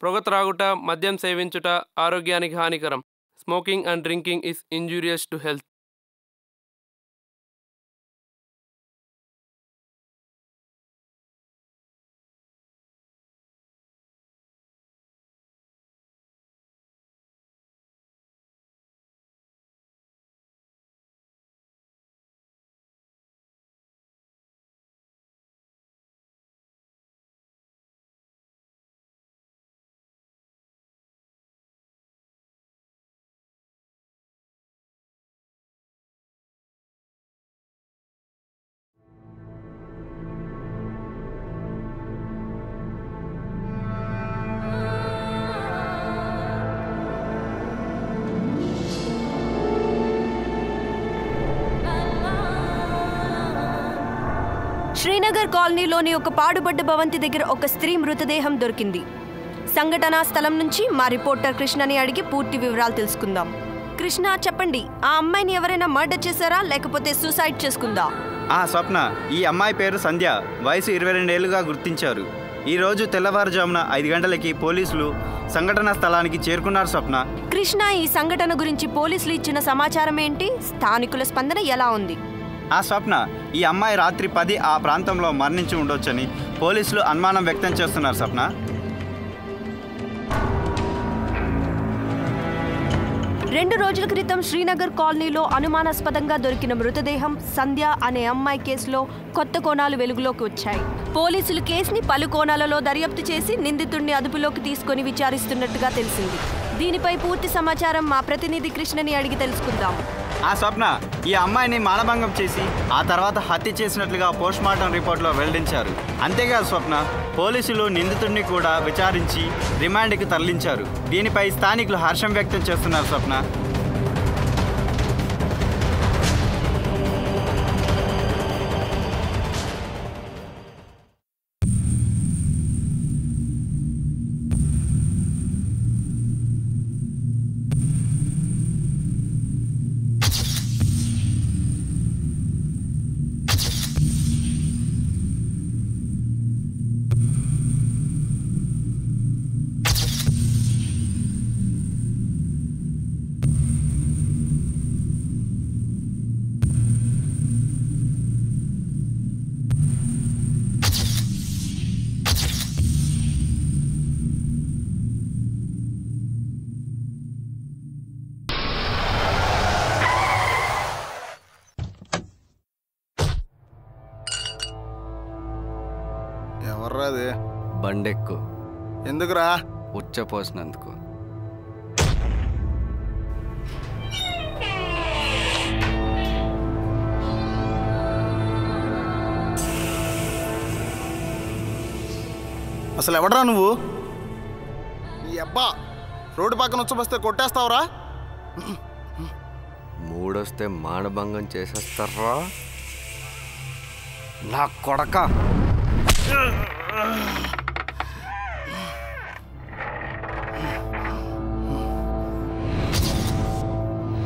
పొగ త్రాగుట, మద్యం సేవించుట ఆరోగ్యానికి హానికరం. Smoking and drinking is injurious to health. Srinagar కాలనీలోని ఒక పాడుబడ్డ భవంతి దగ్గర ఒక స్త్రీ మృతదేహం దొరికింది. సంఘటనా స్థలం నుంచి మా రిపోర్టర్ కృష్ణని అడిగి పూర్తి వివరాలు తెలుసుకుందాం. కృష్ణ, చెప్పండి, ఆ అమ్మాయిని ఎవరైనా మర్డర్ చేశారా లేకపోతే సూసైడ్ చేసుకుందా? స్వప్న, ఈ అమ్మాయి పేరు సంధ్య, వయసు 22 ఏళ్లుగా గుర్తించారు. ఈరోజు తెల్లవారుజామున 5 గంటలకి పోలీసులు సంఘటనా స్థలానికి చేరుకున్నారు. స్వప్న. కృష్ణ, ఈ సంఘటన గురించి పోలీసులు ఇచ్చిన సమాచారం ఏంటి? స్థానికుల స్పందన ఎలా ఉంది? స్వప్న, ఈ అమ్మాయి రాత్రి 10 ఆ ప్రాంతంలో మరణించి ఉండొచ్చని పోలీసులు అనుమానం వ్యక్తం చేస్తున్నారు. స్వప్న. 2 రోజుల క్రితం శ్రీనగర్ కాలనీలో అనుమానాస్పదంగా దొరికిన మృతదేహం సంధ్య అనే అమ్మాయి కేసులో కొత్త కోణాలు వెలుగులోకి వచ్చాయి. పోలీసులు కేసుని పలు కోణాలలో దర్యాప్తు చేసి నిందితుడిని అదుపులోకి తీసుకొని విచారిస్తున్నట్టుగా తెలిసింది. దీనిపై పూర్తి సమాచారం మా ప్రతినిధి కృష్ణని అడిగి తెలుసుకుందాం. స్వప్న, ఈ అమ్మాయిని మానభంగం చేసి ఆ తర్వాత హత్య చేసినట్లుగా పోస్ట్మార్టం రిపోర్ట్లో వెల్లడించారు. అంతేకాదు స్వప్న, పోలీసులు నిందితుడిని కూడా విచారించి రిమాండ్కి తరలించారు. దీనిపై స్థానికులు హర్షం వ్యక్తం చేస్తున్నారు. స్వప్న. ఎవర్రాది? బండెక్కు. ఎందుకురా? ఉచ్చపోసినందుకు. అసలు ఎవడరా నువ్వు? ఈ అబ్బా రోడ్డు పక్కన ఉచ్చబస్తే కొట్టేస్తావురా? మూడొస్తే మానభంగం చేసేస్తారా నా కొడక.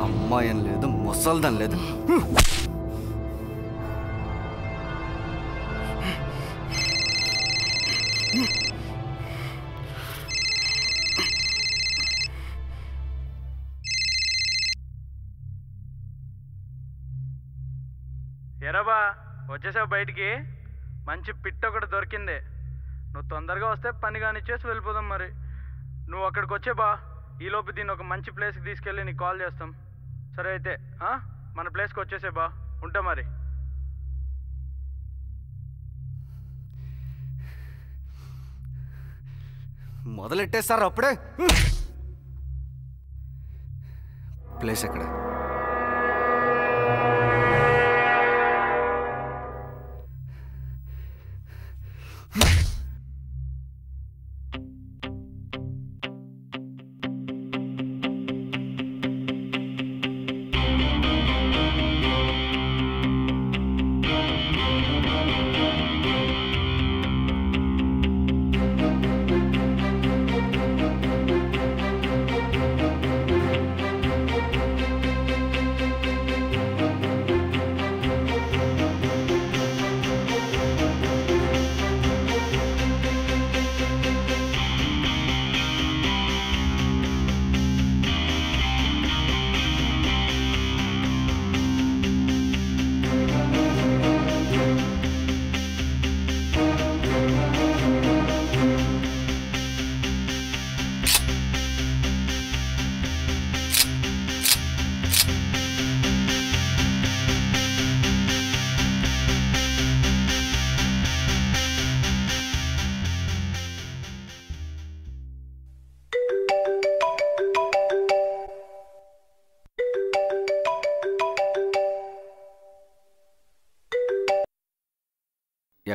అమ్మాయం లేదు, ముసల్దని లేదు. ఎరబా, వచ్చేసావు బయటికి. మంచి పిట్ట ఒకటి దొరికింది. నువ్వు తొందరగా వస్తే పని కానిచ్చేసి వెళ్ళిపోదాం. మరి నువ్వు అక్కడికి వచ్చే బా. ఈలోపు దీన్ని ఒక మంచి ప్లేస్కి తీసుకెళ్ళి నీకు కాల్ చేస్తాం. సరే అయితే మన ప్లేస్కి వచ్చేసే బా. ఉంటా మరి. మొదలెట్టేస్తారు అప్పుడే. ప్లేస్ ఎక్కడ?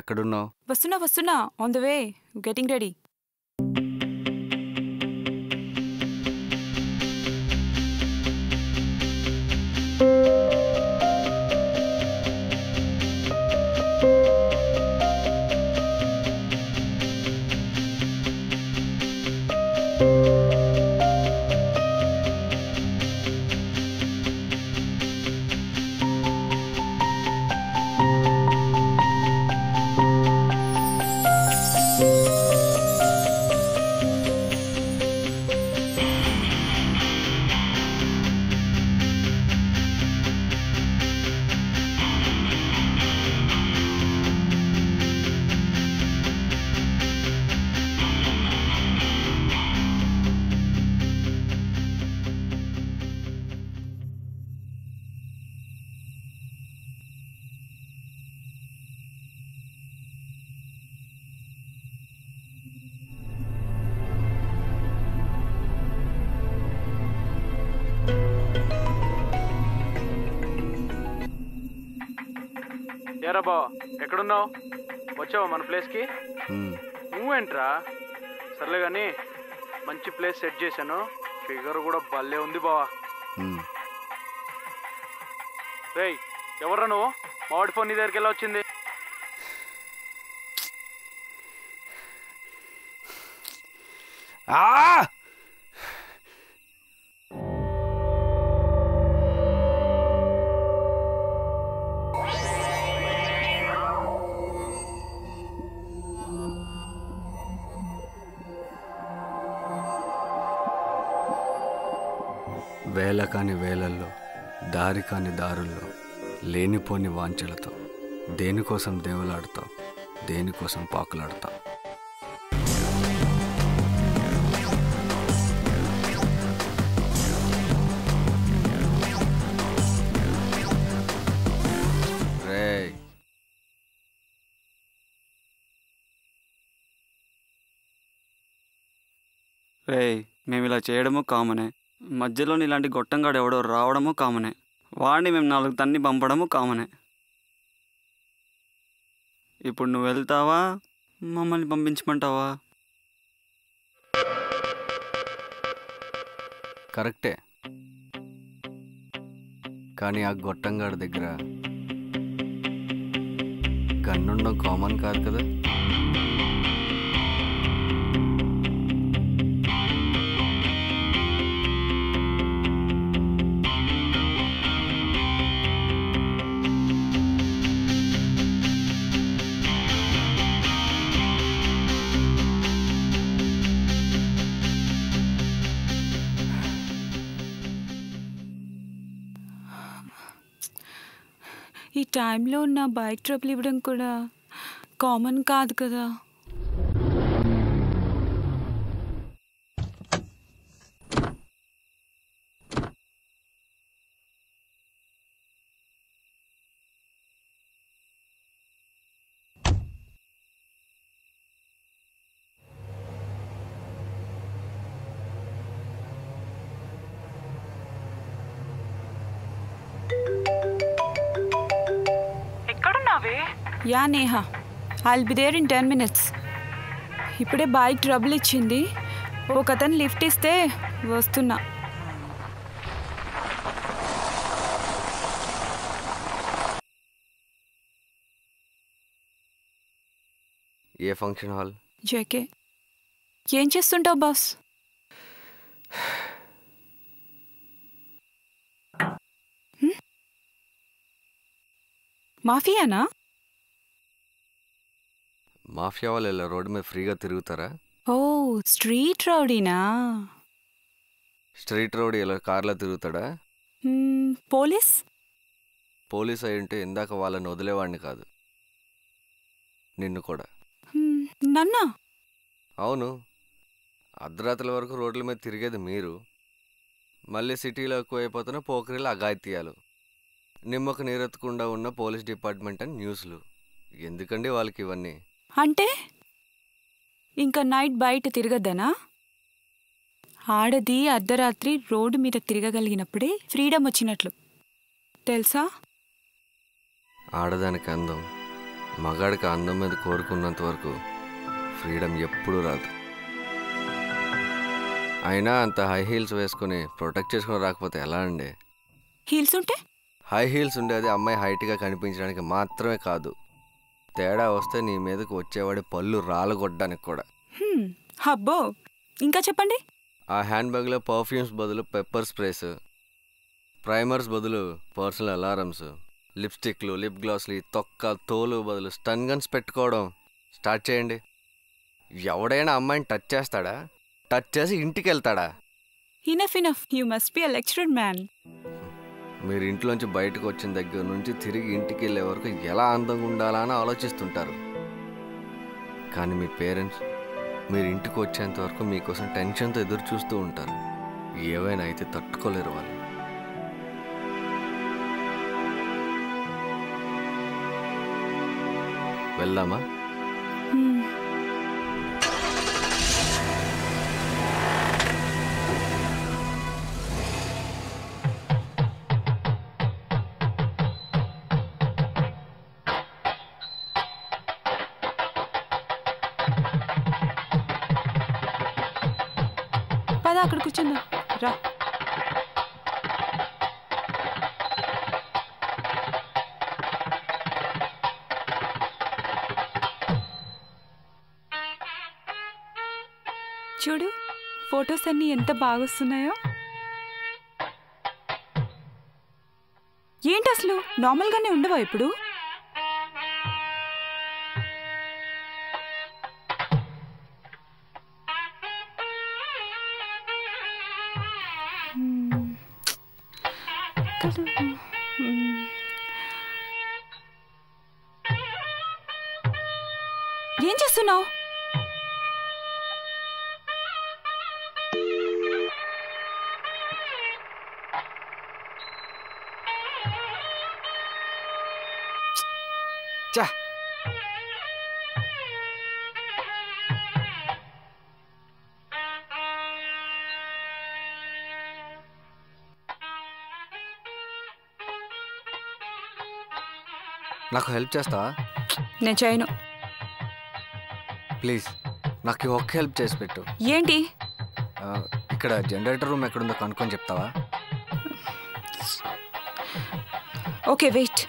ఎక్కడున్నావు? వస్తున్నా on the way, getting ready. ఏరా బావ, ఎక్కడున్నావు? వచ్చావా మన ప్లేస్కి? నువ్వేంట్రా? సర్లే కానీ మంచి ప్లేస్ సెట్ చేశాను. ఫిగర్ కూడా భలే ఉంది బావా. రేయ్, ఎవర్రా నువ్వు? మావాడి ఫోన్ నీ దగ్గరికి ఎలా వచ్చింది? వేల కాని వేలల్లో, దారి కాని దారుల్లో, లేనిపోని వాంఛలతో దేనికోసం దేవులాడతావు, దేనికోసం పాకులాడతావు? రేయ్, రేయ్, మేము ఇలా చేయడము కామనే. మధ్యలో ఇలాంటి గొట్టంగాడు ఎవడో రావడము కామనే. వాడిని మేము 4 తన్ని పంపడము కామనే. ఇప్పుడు నువ్వు వెళ్తావా, మమ్మల్ని పంపించమంటావా? కరెక్టే, కానీ ఆ గొట్టంగాడి దగ్గర గన్నుండడం కామన్ కాదు కదా. ఈ టైంలో నా బైక్ ట్రబుల్ ఇవ్వడం కూడా కామన్ కాదు కదా. Yeah Neha, I'll be there in 10 minutes. ఇప్పుడే బైక్ ట్రబుల్ ఇచ్చింది. ఒక అతను లిఫ్ట్ ఇస్తే వస్తున్నా. ఏ ఫంక్షన్ హాల్? జేకే. ఏం చేస్తుంటావు బాస్? మాఫియానా? మాఫియా వాళ్ళు ఇలా రోడ్డు మీద ఫ్రీగా తిరుగుతారా? ఓ, స్ట్రీట్ రౌడీనా? స్ట్రీట్ రౌడీ ఇలా కార్లో తిరుగుతాడా? పోలీస్? పోలీస్ అయి ఉంటే ఇందాక వాళ్ళని వదిలేవాడిని కాదు, నిన్ను కూడా. నన్నా? అవును, అర్ధరాత్రుల వరకు రోడ్ల మీద తిరిగేది మీరు. మళ్ళీ సిటీలో ఎక్కువైపోతున్న పోకరీలు, అఘాయిత్యాలు, నిమ్మకు నీరెత్తకుండా ఉన్న పోలీస్ డిపార్ట్మెంట్ అని న్యూస్లు. ఎందుకండి వాళ్ళకి ఇవన్నీ? అంటే ఇంకా నైట్ బయట తిరగద్దనా? ఆడది అర్ధరాత్రి రోడ్డు మీద తిరగగలిగినప్పుడే ఫ్రీడమ్ వచ్చినట్లు తెలుసా? ఆడదానికి అందం మగాడికి అందం మీద కోరుకున్నంత వరకు ఫ్రీడమ్ ఎప్పుడూ రాదు. అయినా అంత హై హీల్స్ వేసుకుని ప్రొటెక్ట్ చేసుకుని రాకపోతే ఎలా అండి? హీల్స్ ఉంటే? హై హీల్స్ ఉండేది అమ్మాయి హైట్గా కనిపించడానికి మాత్రమే కాదు, తేడా వస్తే నీ మీదకి వచ్చేవాడి పళ్ళు రాలగొట్టడానికి కూడా. అబ్బో, ఇంకా చెప్పండి. ఆ హ్యాండ్ బ్యాగ్లో పర్ఫ్యూమ్స్ బదులు పెప్పర్ స్ప్రేస్, ప్రైమర్స్ బదులు పర్సనల్ అలారమ్స్, లిప్స్టిక్లు, లిప్ గ్లాస్లు, తొక్క తోలు బదులు స్టన్ గన్స్ పెట్టుకోవడం స్టార్ట్ చేయండి. ఎవడైనా అమ్మాయిని టచ్ చేస్తాడా? టచ్ చేసి ఇంటికి వెళ్తాడా? Enough, you must be a lecturer man. మీరు ఇంట్లోంచి బయటకు వచ్చిన దగ్గర నుంచి తిరిగి ఇంటికి వెళ్ళే వరకు ఎలా అందంగా ఉండాలా అని ఆలోచిస్తుంటారు. కానీ మీ పేరెంట్స్ మీరు ఇంటికి వచ్చేంత వరకు మీకోసం టెన్షన్తో ఎదురు చూస్తూ ఉంటారు. ఏవైనా అయితే తట్టుకోలేరు వాళ్ళు. వెళ్దామా? పద, అక్కడ కూర్చుందా. రా. చూడు, ఫొటోస్ అన్నీ ఎంత బాగొస్తున్నాయో. ఏంటి అసలు నార్మల్గానే ఉండవా ఇప్పుడు? ఏం చేస్తున్నావు? చా, నాకు హెల్ప్ చేస్తావా? నేను చేయను. ప్లీజ్ నాకు ఈ ఒక్క హెల్ప్ చేసి పెట్టు. ఏంటి? ఇక్కడ జనరేటర్ రూమ్ ఎక్కడుందో కనుక్కొని చెప్తావా? Okay, wait.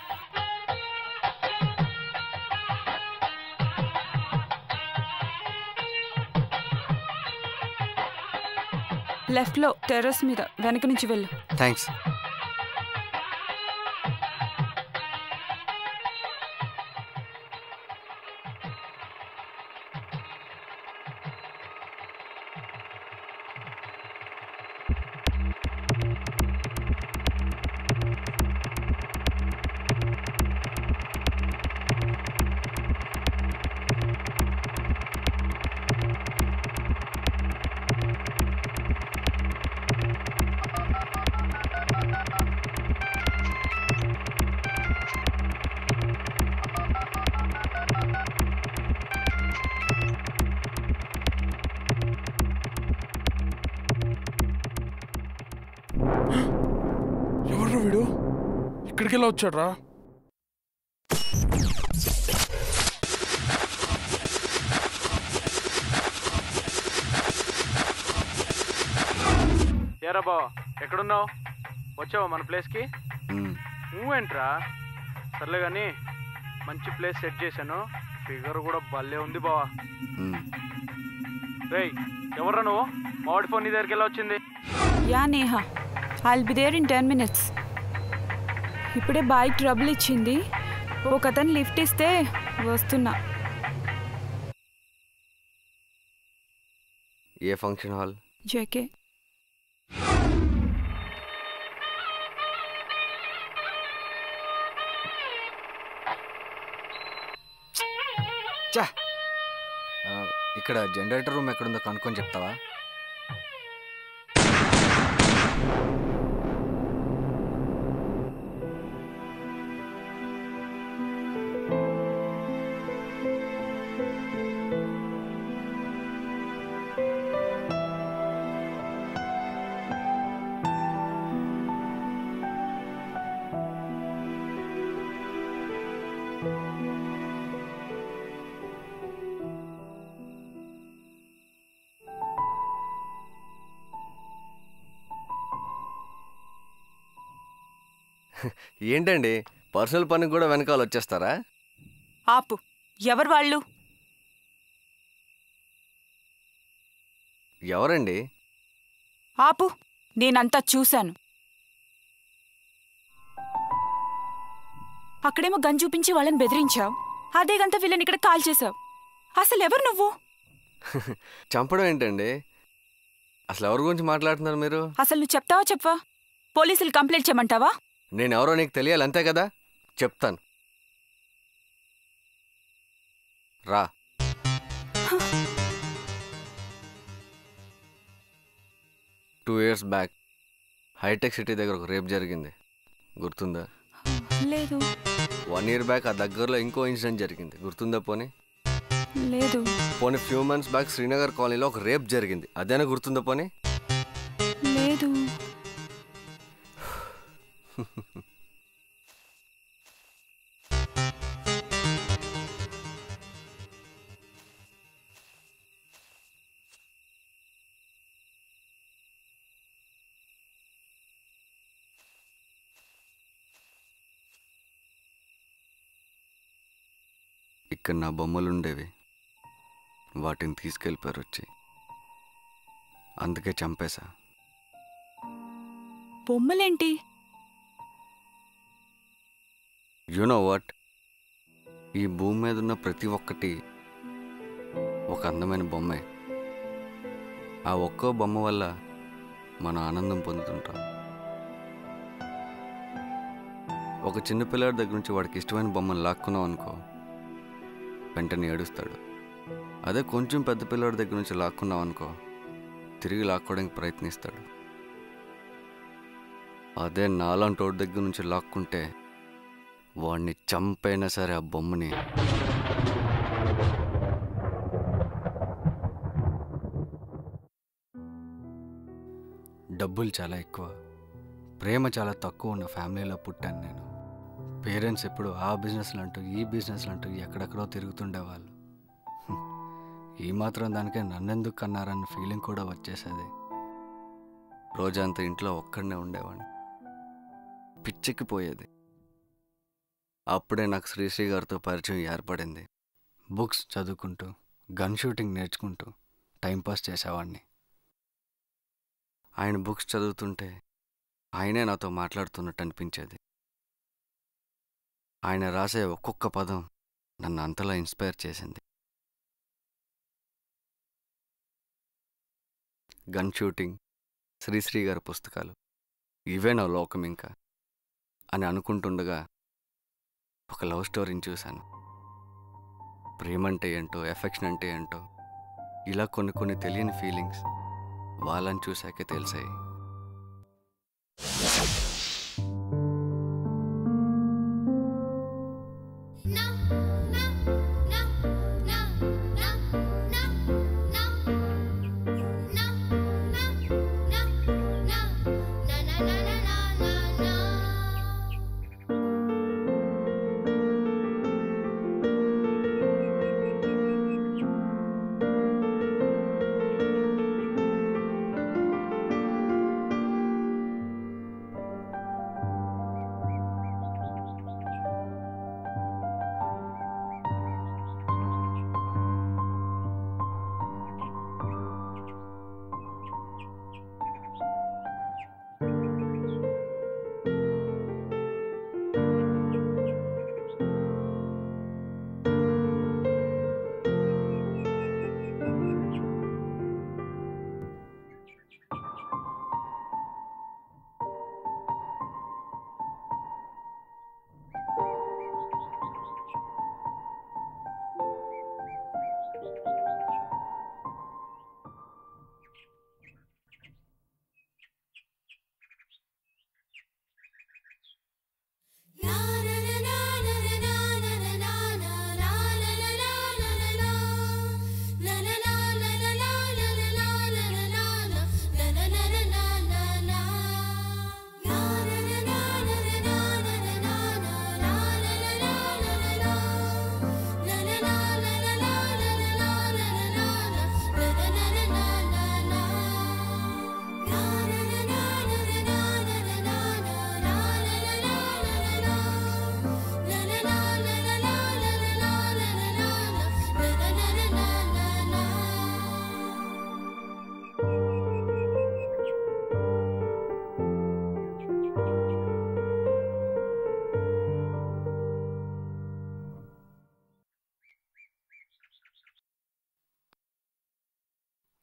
లెఫ్ట్లో టెర్రస్ మీద వెనక నుంచి వెళ్ళు. థ్యాంక్స్. ఎవర్రా వీడు? ఇక్కడికి ఎలా వచ్చాడ్రా? ఏరా బావ, ఎక్కడున్నావు? వచ్చావా మన ప్లేస్కి? నువ్వేంట్రా? సర్లే కానీ మంచి ప్లేస్ సెట్ చేశాను. ఫిగర్ కూడా భలే ఉంది బావా. రేయ్, ఎవర్రా నువ్వు? మావాడి ఫోన్ నీ దగ్గరికి ఎలా వచ్చింది? Yeah Neha, I'll be there in 10 minutes. ఇప్పుడే బైక్ ట్రబుల్ ఇచ్చింది. ఒక అతను లిఫ్ట్ ఇస్తే వస్తున్నా. ఏ ఫంక్షన్ హాల్? జేకే. చా, ఇక్కడ జనరేటర్ రూమ్ ఎక్కడుందో కనుక్కొని చెప్తావా? ఏంటండి పర్సనల్ పనికి కూడా వెనకాల వచ్చేస్తారా? ఆపు. ఎవరు వాళ్ళు? ఎవరండి? ఆపు. నేనంతా చూశాను. అక్కడేమో గన్ చూపించి వాళ్ళని బెదిరించావు, అదే గంట వీళ్ళని ఇక్కడ కాల్ చేశావు. అసలు ఎవరు నువ్వు? చంపడం ఏంటండి? అసలు ఎవరి గురించి మాట్లాడుతున్నారు మీరు? అసలు నువ్వు చెప్తావా చెప్పవా? పోలీసులు కంప్లైంట్ చేయమంటావా? నేనెవరో నీకు తెలియాలి అంతే కదా, చెప్తాను రా. టూ ఇయర్స్ బ్యాక్ హైటెక్ సిటీ దగ్గర ఒక రేప్ జరిగింది, గుర్తుందా? లేదు. 1 year బ్యాక్ ఆ దగ్గరలో ఇంకో ఇన్సిడెంట్ జరిగింది, గుర్తుందా? పోనీ లేదు. పోనీ ఫ్యూ మంత్స్ బ్యాక్ శ్రీనగర్ కాలనీలో ఒక రేప్ జరిగింది, అదేనా గుర్తుందా? పోనీ లేదు. ఇక్కడ నా బొమ్మలు ఉండేవి, వాటిని తీసుకెళ్ళిపోయారు వచ్చి, అందుకే చంపేశా. బొమ్మలేంటి? యు నో వాట్, ఈ భూమి మీద ఉన్న ప్రతి ఒక్కటి ఒక అందమైన బొమ్మే. ఆ ఒక్కో బొమ్మ వల్ల మనం ఆనందం పొందుతుంటాం. ఒక చిన్న పిల్లాడి దగ్గర నుంచి వాడికి ఇష్టమైన బొమ్మను లాక్కున్నాం అనుకో, వెంటనే ఏడుస్తాడు. అదే కొంచెం పెద్ద పిల్లాడి దగ్గర నుంచి లాక్కున్నాం అనుకో, తిరిగి లాక్కోవడానికి ప్రయత్నిస్తాడు. అదే నాలాంటి వాడి దగ్గర నుంచి లాక్కుంటే వాడిని చంపైనా సరే ఆ బొమ్మని డబ్బులు చాలా ఎక్కువ, ప్రేమ చాలా తక్కువ ఉన్న ఫ్యామిలీలో పుట్టాను నేను. పేరెంట్స్ ఎప్పుడు ఆ బిజినెస్లు అంటూ ఈ బిజినెస్లు అంటూ ఎక్కడెక్కడో తిరుగుతుండేవాళ్ళు. ఈ మాత్రం దానికే నన్నెందుకు కన్నారన్న ఫీలింగ్ కూడా వచ్చేసేది. రోజంతా ఇంట్లో ఒక్కడనే ఉండేవాడిని, పిచ్చెక్కిపోయేది. అప్పుడే నాకు శ్రీశ్రీ గారితో పరిచయం ఏర్పడింది. బుక్స్ చదువుకుంటూ గన్ షూటింగ్ నేర్చుకుంటూ టైంపాస్ చేసేవాడిని. ఆయన బుక్స్ చదువుతుంటే ఆయనే నాతో మాట్లాడుతున్నట్టు అనిపించేది. ఆయన రాసే ఒక్కొక్క పదం నన్ను అంతలా ఇన్స్పైర్ చేసింది. గన్ షూటింగ్, శ్రీశ్రీ గారి పుస్తకాలు, ఇవే నా లోకం ఇంకా అని అనుకుంటుండగా ఒక లవ్ స్టోరీని చూశాను. ప్రేమంటే ఏంటో, ఎఫెక్షన్ అంటే ఏంటో, ఇలా కొన్ని తెలియని ఫీలింగ్స్ వాళ్ళని చూశాకే తెలిసాయి.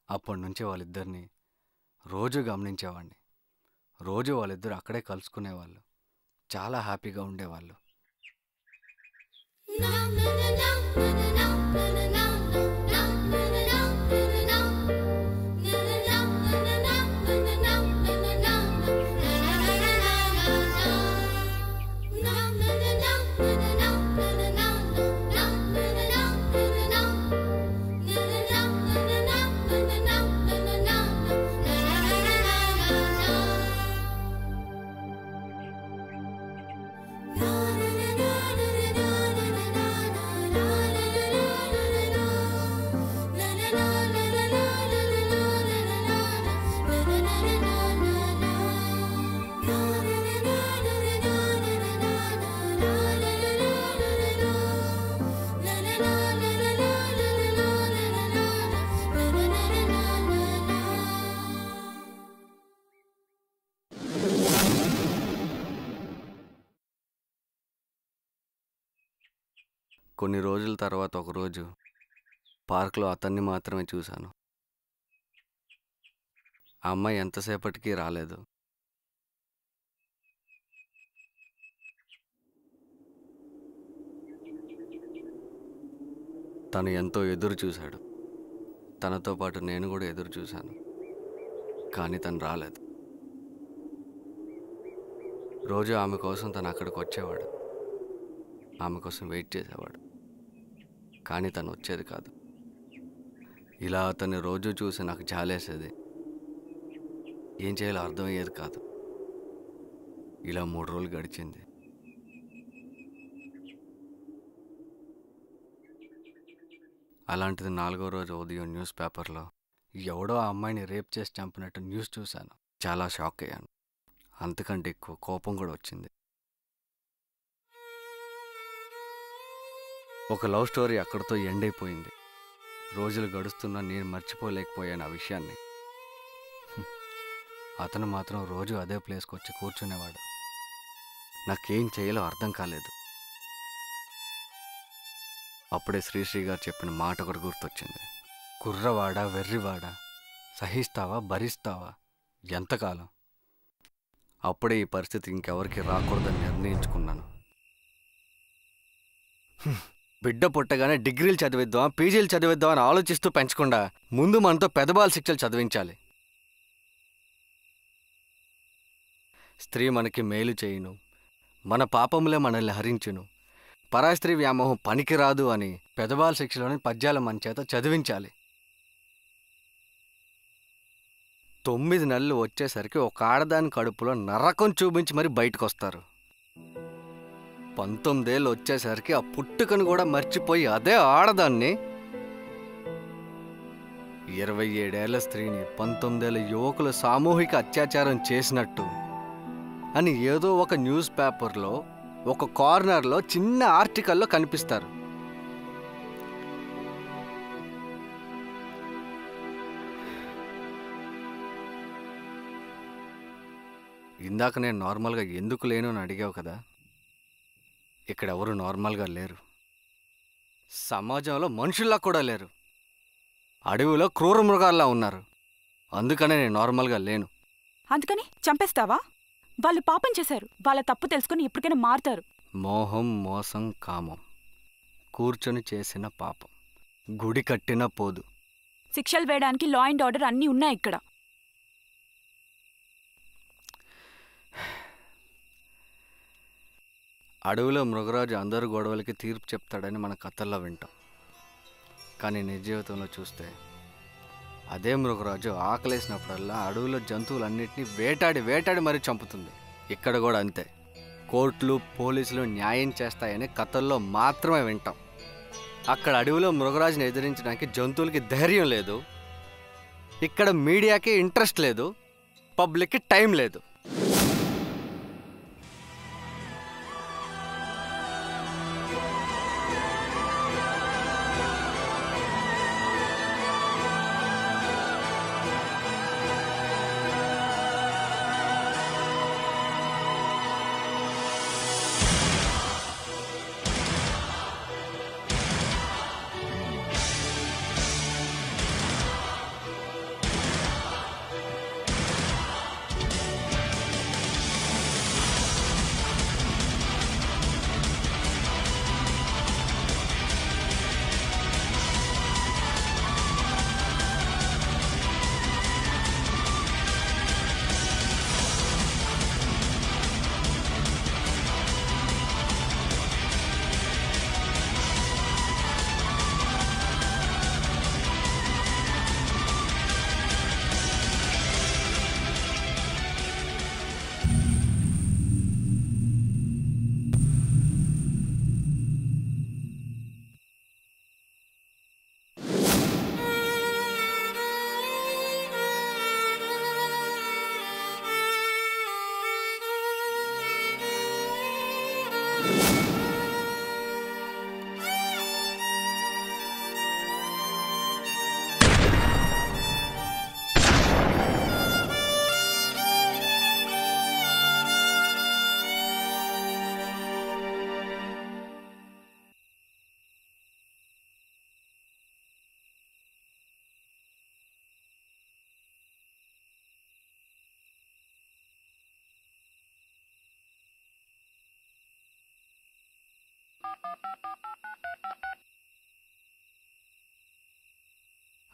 అప్పటి నుంచి వాళ్ళిద్దరిని రోజు గమనించేవాడిని. రోజు వాళ్ళిద్దరు అక్కడే కలుసుకునేవాళ్ళు. చాలా హ్యాపీగా ఉండేవాళ్ళు. కొన్ని రోజుల తర్వాత ఒకరోజు పార్క్లో అతన్ని మాత్రమే చూశాను. ఆ అమ్మాయి ఎంతసేపటికి రాలేదు. తను ఎంతో ఎదురు చూశాడు. తనతో పాటు నేను కూడా ఎదురు చూశాను. కానీ తను రాలేదు. రోజు ఆమె కోసం తను అక్కడికి వచ్చేవాడు. ఆమె కోసం వెయిట్ చేసేవాడు. కానీ తను వచ్చేది కాదు. ఇలా అతన్ని రోజు చూసి నాకు జాలేసేది. ఏం చేయాలో అర్థమయ్యేది కాదు. ఇలా 3 రోజులు గడిచింది. అలాంటిది 4వ రోజు ఉదయం న్యూస్ పేపర్లో ఎవడో ఆ అమ్మాయిని రేప్ చేసి చంపినట్టు న్యూస్ చూశాను. చాలా షాక్ అయ్యాను. అంతకంటే ఎక్కువ కోపం కూడా వచ్చింది. ఒక లవ్ స్టోరీ అక్కడితో ఎండ్ అయిపోయింది. రోజులు గడుస్తున్నా నేను మర్చిపోలేకపోయాను ఆ విషయాన్ని. అతను మాత్రం రోజు అదే ప్లేస్కి వచ్చి కూర్చునేవాడు. నాకేం చేయాలో అర్థం కాలేదు. అప్పుడే శ్రీశ్రీ గారు చెప్పిన మాట ఒకటి గుర్తొచ్చింది. కుర్రవాడా వెర్రివాడా, సహిస్తావా భరిస్తావా, ఎంతకాలం? అప్పుడే ఈ పరిస్థితి ఇంకెవరికి రాకూడదని నిర్ణయించుకున్నాను. బిడ్డ పుట్టగానే డిగ్రీలు చదివిద్దాం, పీజీలు చదివిద్దాం అని ఆలోచిస్తూ పెంచకుండా ముందు మనతో పెదబాల శిక్షలు చదివించాలి. స్త్రీ మనకి మేలు చేయును, మన పాపములే మనల్ని హరించును, పరాయి స్త్రీ వ్యామోహం పనికిరాదు అని పెదబాల శిక్షలోని పద్యాల మన చేత చదివించాలి. 9 నెలలు వచ్చేసరికి ఒక ఆడదాని కడుపులో నరకం చూపించి మరి బయటకు వస్తారు. 19 ఏళ్ళు వచ్చేసరికి ఆ పుట్టుకను కూడా మర్చిపోయి అదే ఆడదాన్ని 27 ఏళ్ల స్త్రీని 19 ఏళ్ల యువకులు సామూహిక అత్యాచారం చేసినట్టు అని ఏదో ఒక న్యూస్ పేపర్లో ఒక కార్నర్లో చిన్న ఆర్టికల్లో కనిపిస్తారు. ఇందాక నేను నార్మల్గా ఎందుకు లేను అని అడిగావు కదా. ఇక్కడ ఎవరు నార్మల్గా లేరు. సమాజంలో మనుషుల్లా కూడా లేరు. అడవిలో క్రూర మృగాల్లా ఉన్నారు. అందుకనే నేను నార్మల్గా లేను. అందుకని చంపేస్తావా? వాళ్ళు పాపం చేశారు. వాళ్ళ తప్పు తెలుసుకుని ఇప్పటికైనా మారుతారు. మోహం, మోసం, కామం కూర్చొని చేసిన పాపం గుడి కట్టిన పోదు. శిక్షలు వేయడానికి లా అండ్ ఆర్డర్ అన్నీ ఉన్నాయి ఇక్కడ. అడవిలో మృగరాజు అందరు గొడవలకి తీర్పు చెప్తాడని మన కథల్లో వింటాం. కానీ నిజ జీవితంలో చూస్తే అదే మృగరాజు ఆకలేసినప్పుడల్లా అడవిలో జంతువులన్నింటినీ వేటాడి మరీ చంపుతుంది. ఇక్కడ కూడా అంతే. కోర్టులు, పోలీసులు న్యాయం చేస్తాయని కథల్లో మాత్రమే వింటాం. అక్కడ అడవిలో మృగరాజుని ఎదిరించడానికి జంతువులకి ధైర్యం లేదు. ఇక్కడ మీడియాకి ఇంట్రెస్ట్ లేదు. పబ్లిక్కి టైం లేదు.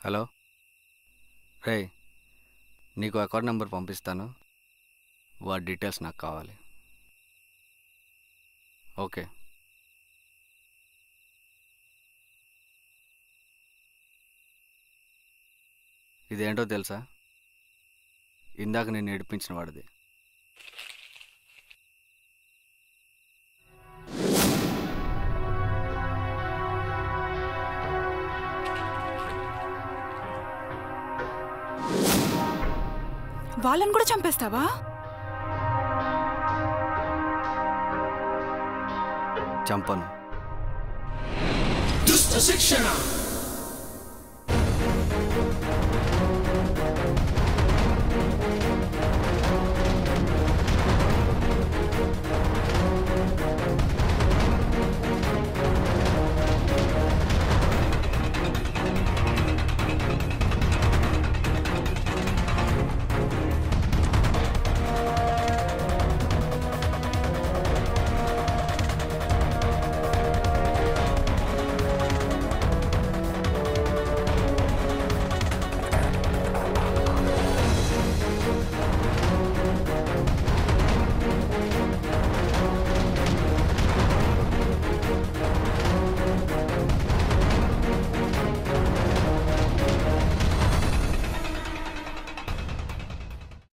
హలో రే, నీకు అకౌంట్ నెంబర్ పంపిస్తాను, వాడి డీటెయిల్స్ నాకు కావాలి. ఓకే. ఇదేంటో తెలుసా? ఇందాక నేను ఏడిపించిన వాడిది. వాళ్ళని కూడా చంపేస్తావా? చంపను. దుష్ట శిక్షణ.